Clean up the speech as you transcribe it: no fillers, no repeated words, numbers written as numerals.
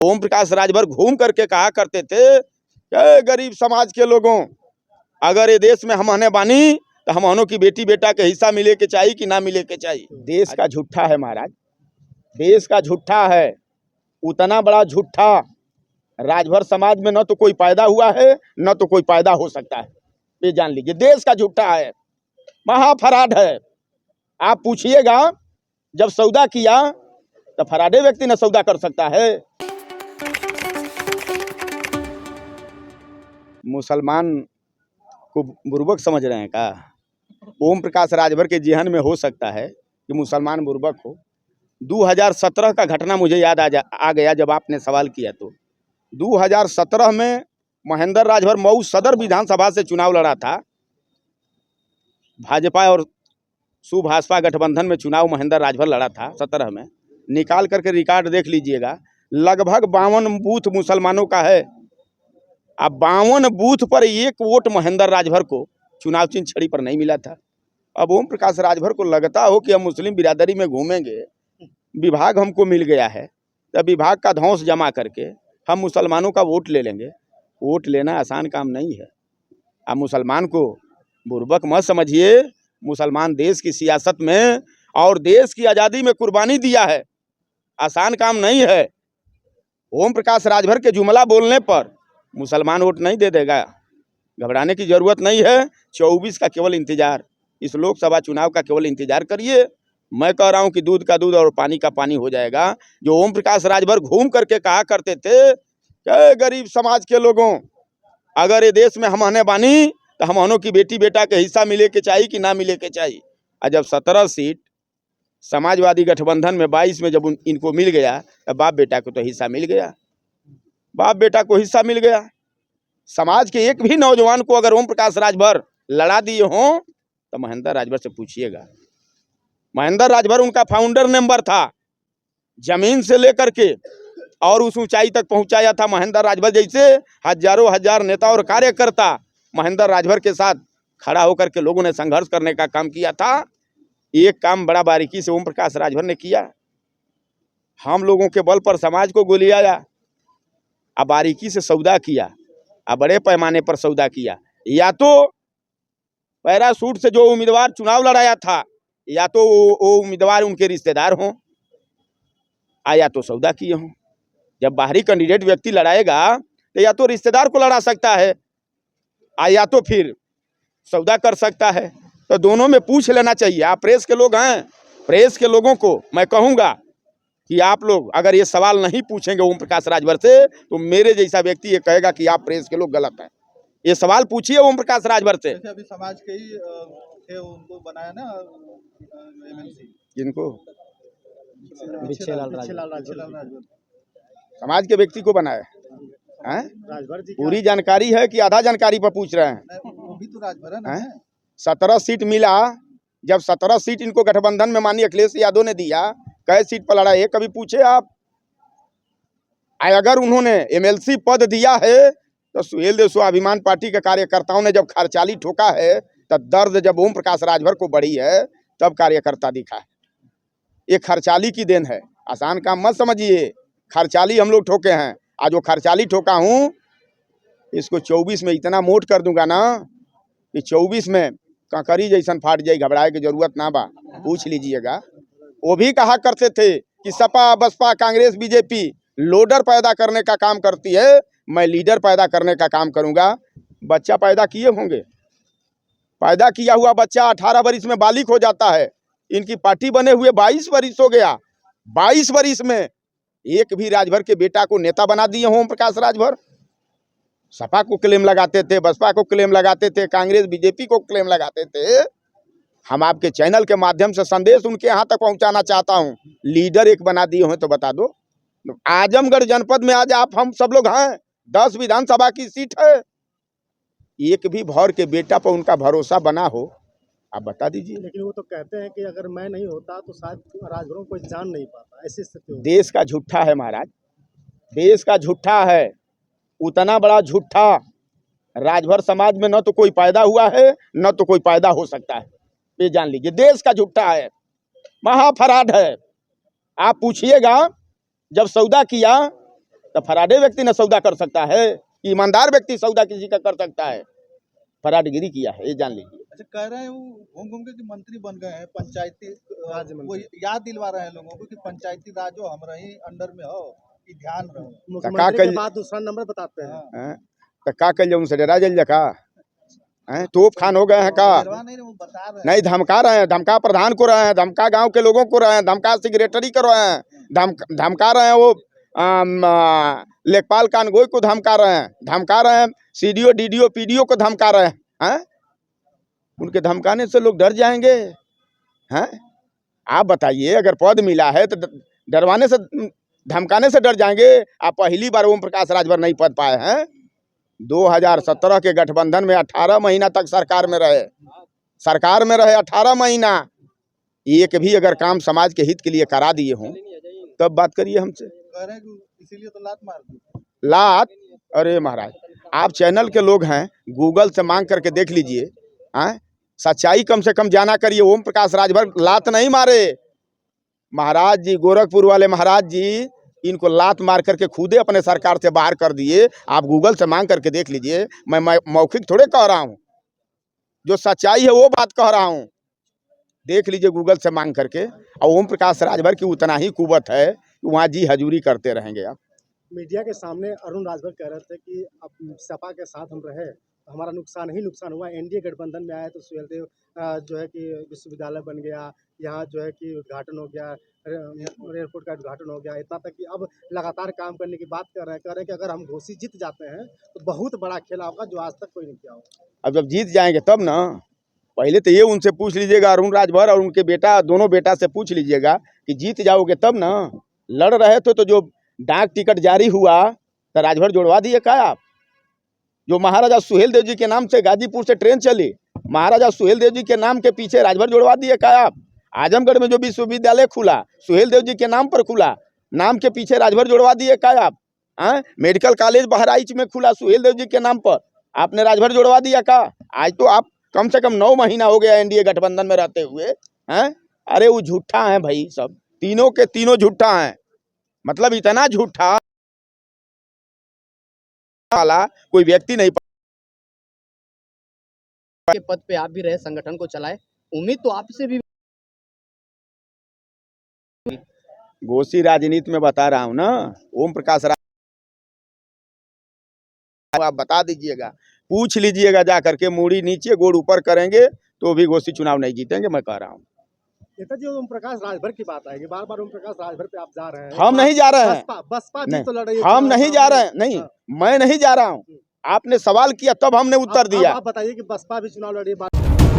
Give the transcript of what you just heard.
ओम प्रकाश राजभर घूम करके कहा करते थे कि गरीब समाज के लोगों, अगर ये देश में हम आने बानी तो हम की बेटी बेटा के हिस्सा मिले के चाहिए कि ना मिले के चाहिए। देश का झूठा है महाराज, देश का झूठा है, उतना बड़ा झूठा राजभर समाज में न तो कोई पैदा हुआ है न तो कोई पैदा हो सकता है। ये जान लीजिए, देश का झूठा है, महाफराड है। आप पूछिएगा, जब सौदा किया तो फराडे व्यक्ति न सौदा कर सकता है। मुसलमान को बुर्बक समझ रहे हैं का? ओम प्रकाश राजभर के जेहन में हो सकता है कि मुसलमान बुर्बक हो। 2017 का घटना मुझे याद आ गया जब आपने सवाल किया। तो 2017 में महेंद्र राजभर मऊ सदर विधानसभा से चुनाव लड़ा था। भाजपा और सुभाषपा गठबंधन में चुनाव महेंद्र राजभर लड़ा था 17 में। निकाल करके रिकॉर्ड देख लीजिएगा, लगभग 52 बूथ मुसलमानों का है। अब 52 बूथ पर एक वोट महेंद्र राजभर को चुनाव चिन्ह छड़ी पर नहीं मिला था। अब ओम प्रकाश राजभर को लगता हो कि हम मुस्लिम बिरादरी में घूमेंगे, विभाग हमको मिल गया है, तब विभाग का धौंस जमा करके हम मुसलमानों का वोट ले लेंगे। वोट लेना आसान काम नहीं है। आप मुसलमान को बुर्बक मत समझिए। मुसलमान देश की सियासत में और देश की आज़ादी में कुर्बानी दिया है, आसान काम नहीं है। ओम प्रकाश राजभर के जुमला बोलने पर मुसलमान वोट नहीं दे देगा, घबराने की जरूरत नहीं है। 24 का केवल इंतजार, इस लोकसभा चुनाव का केवल इंतजार करिए। मैं कह रहा हूं कि दूध का दूध और पानी का पानी हो जाएगा। जो ओम प्रकाश राजभर घूम करके कहा करते थे कि गरीब समाज के लोगों, अगर ये देश में हम आने बानी तो हम की बेटी बेटा के हिस्सा मिले के चाहिए कि ना मिले के चाहिए। और जब 17 सीट समाजवादी गठबंधन में 22 में जब इनको मिल गया, तब बाप बेटा को तो हिस्सा मिल गया, बाप बेटा को हिस्सा मिल गया। समाज के एक भी नौजवान को अगर ओम प्रकाश राजभर लड़ा दिए हों तो महेंद्र राजभर से पूछिएगा। महेंद्र राजभर उनका फाउंडर मेंबर था, जमीन से लेकर के और उस ऊंचाई तक पहुंचाया था। महेंद्र राजभर जैसे हजारों हजार नेता और कार्यकर्ता महेंद्र राजभर के साथ खड़ा होकर के लोगों ने संघर्ष करने का काम किया था। एक काम बड़ा बारीकी से ओम प्रकाश राजभर ने किया, हम लोगों के बल पर समाज को गोलियाया, अब बारीकी से सौदा किया, अब बड़े पैमाने पर सौदा किया। या तो पैरासूट से जो उम्मीदवार चुनाव लड़ाया था, या तो वो उम्मीदवार उनके रिश्तेदार हों, या तो सौदा किए हों। जब बाहरी कैंडिडेट व्यक्ति लड़ाएगा तो या तो रिश्तेदार को लड़ा सकता है, या तो फिर सौदा कर सकता है। तो दोनों में पूछ लेना चाहिए। आप प्रेस के लोग हैं, प्रेस के लोगों को मैं कहूँगा कि आप लोग अगर ये सवाल नहीं पूछेंगे ओम प्रकाश राजभर से, तो मेरे जैसा व्यक्ति ये कहेगा कि आप प्रेस के लोग गलत हैं। ये सवाल पूछिए ओम प्रकाश राजभर से। अभी समाज के ही थे, उनको बनाया ना एमएलसी, जिनको बिच्छेलाल राजभर समाज के व्यक्ति को बनाया है। राजभर जी पूरी जानकारी है कि आधा जानकारी पर पूछ रहे हैं? वो भी तो राजभर है ना। 17 सीट मिला। जब 17 सीट इनको गठबंधन में माननीय अखिलेश यादव ने दिया, कै सीट पर लड़ा है कभी पूछे आप? अगर उन्होंने एमएलसी पद दिया है तो सुहेल देव स्वाभिमान पार्टी के कार्यकर्ताओं ने जब खर्चाली ठोका है, तब दर्द जब ओम प्रकाश राजभर को बढ़ी है, तब कार्यकर्ता दिखा है। ये खर्चाली की देन है, आसान काम मत समझिए। खर्चाली हम लोग ठोके हैं, आज वो खर्चाली ठोका हूँ, इसको 24 में इतना मोट कर दूंगा ना कि 24 में कंकरी जैसन फाट जाए, घबराए की जरूरत ना बा। पूछ लीजिएगा। वो भी कहा करते थे कि सपा बसपा कांग्रेस बीजेपी लोडर पैदा करने का काम करती है, मैं लीडर पैदा करने का काम करूंगा। बच्चा पैदा किए होंगे, पैदा किया हुआ बच्चा 18 वर्ष में बालिग हो जाता है। इनकी पार्टी बने हुए 22 वर्ष हो गया। 22 वर्ष में एक भी राजभर के बेटा को नेता बना दिए ओम प्रकाश राजभर। सपा को क्लेम लगाते थे, बसपा को क्लेम लगाते थे, कांग्रेस बीजेपी को क्लेम लगाते थे। हम आपके चैनल के माध्यम से संदेश उनके यहाँ तक पहुँचाना चाहता हूँ, लीडर एक बना दिए हो तो बता दो। आजमगढ़ जनपद में आज आप हम सब लोग हैं, 10 विधानसभा की सीट है, एक भी भौर के बेटा पर उनका भरोसा बना हो, आप बता दीजिए। लेकिन वो तो कहते हैं कि अगर मैं नहीं होता तो शायद राजभरों को जान नहीं पाता, ऐसी स्थिति। देश का झूठा है महाराज, देश का झूठा है, उतना बड़ा झूठा राजभर समाज में न तो कोई पैदा हुआ है न तो कोई पैदा हो सकता है। ये जान लीजिए, देश का झूठा है, महाफराड है। आप पूछिएगा, जब सौदा किया तो फराडे व्यक्ति न सौदा कर सकता है कि ईमानदार व्यक्ति सौदा किसी का कर सकता है? फराडगिरी किया है, ये जान लीजिए। अच्छा, कह रहे हैं वो घूम घूम के कि मंत्री बन गए हैं, पंचायती राज्य वो मंत्री। याद दिलवा रहे हैं लोगों को कि पंचायती राज हो हमारा ही अंडर में हो, कि ध्यान रहो। मुख्यमंत्री कल- के बाद दूसरा नंबर बताते हैं। हाँ, तो का कल उनसे डरा जल का तोप खान हो गए हैं का? दिलवा नहीं, वो बता रहे हैं। नहीं, धमका रहे हैं, धमका प्रधान को रहे हैं, धमका गांव के लोगों को रहे हैं, धमका सेक्रेटरी को रहे हैं, धमका रहे हैं वो लेखपाल कानगोई को धमका रहे हैं, धमका रहे हैं सीडीओ डीडीओ पीडीओ को धमका रहे हैं। उनके धमकाने से लोग डर जाएंगे? हैं? आप बताइए, अगर पद मिला है तो डरवाने से धमकाने से डर जाएंगे? आप पहली बार ओम प्रकाश राजभर नहीं पद पाए हैं। 2017 के गठबंधन में 18 महीना तक सरकार में रहे, 18 महीना। एक भी अगर काम समाज के हित के लिए करा दिए हों तब बात करिए हमसे। कह रहे हैं कि इसीलिए तो लात मार दी। लात? अरे महाराज, आप चैनल के लोग हैं, गूगल से मांग करके देख लीजिए। सच्चाई कम से कम जाना करिए। ओम प्रकाश राजभर लात नहीं मारे। महाराज जी, गोरखपुर वाले महाराज जी इनको लात मार करके खुदे अपने सरकार से बाहर कर दिए। आप गूगल से मांग करके देख लीजिए। मैं मौखिक थोड़े कह रहा हूँ, जो सच्चाई है वो बात कह रहा हूँ। देख लीजिए गूगल से मांग करके। और ओम प्रकाश राजभर की उतना ही कुवत है कि वहाँ जी हजूरी करते रहेंगे। आप मीडिया के सामने अरुण राजभर कह रहे थे कि अब सपा के साथ हम रहे तो हमारा नुकसान ही नुकसान हुआ। एनडीए गठबंधन में आए तो सुहेलदेव जो है कि विश्वविद्यालय बन गया, यहाँ जो है कि उद्घाटन हो गया, एयरपोर्ट का उद्घाटन हो गया, इतना तक कि अब लगातार काम करने की बात कर रहे हैं कि अगर हम घोसी जीत जाते हैं तो बहुत बड़ा खेल होगा जो आज तक कोई नहीं किया होगा। अब जब जीत जाएंगे तब ना। पहले तो ये उनसे पूछ लीजिएगा, अरुण राजभर और उनके बेटा, दोनों बेटा से पूछ लीजिएगा कि जीत जाओगे तब ना। लड़ रहे थे तो जो डाक टिकट जारी हुआ तो राजभर जोड़वा दिए क्या आप? जो महाराजा सुहेलदेव जी के नाम से गाजीपुर से ट्रेन चली, महाराजा सुहेलदेव जी के नाम के पीछे राजभर जोड़वा दिए क्या आप? आजमगढ़ में जो विश्वविद्यालय खुला सुहेलदेव जी के नाम पर खुला, नाम के पीछे राजभर जोड़वा दिए क्या आप? मेडिकल कॉलेज बहराइच में खुला सुहेलदेव जी के नाम पर, आपने राजभर जोड़वा दिया क्या? आज तो आप कम से कम 9 महीना हो गया एनडीए गठबंधन में रहते हुए हैं। अरे वो झूठा है भाई, सब तीनों के तीनों झूठा हैं। मतलब इतना झूठा वाला कोई व्यक्ति नहीं। के पद पे आप भी रहे, संगठन को चलाए, उम्मीद तो आपसे भी। घोसी राजनीति में बता रहा हूँ ना, ओम प्रकाश आप बता दीजिएगा, पूछ लीजिएगा जा करके। मूड़ी नीचे गोड़ ऊपर करेंगे तो भी घोसी चुनाव नहीं जीतेंगे, मैं कह रहा हूँ। नेताजी, ओम प्रकाश राजभर की बात आएगी, बार बार ओम प्रकाश राजभर पे आप जा रहे हैं। हम नहीं जा रहे हैं, बसपा भी नहीं, तो लड़ रही है। हम नहीं जा रहे हैं। नहीं, मैं नहीं जा रहा हूँ। आपने सवाल किया तब हमने उत्तर दिया। आप बताइए कि बसपा भी चुनाव लड़ रही है।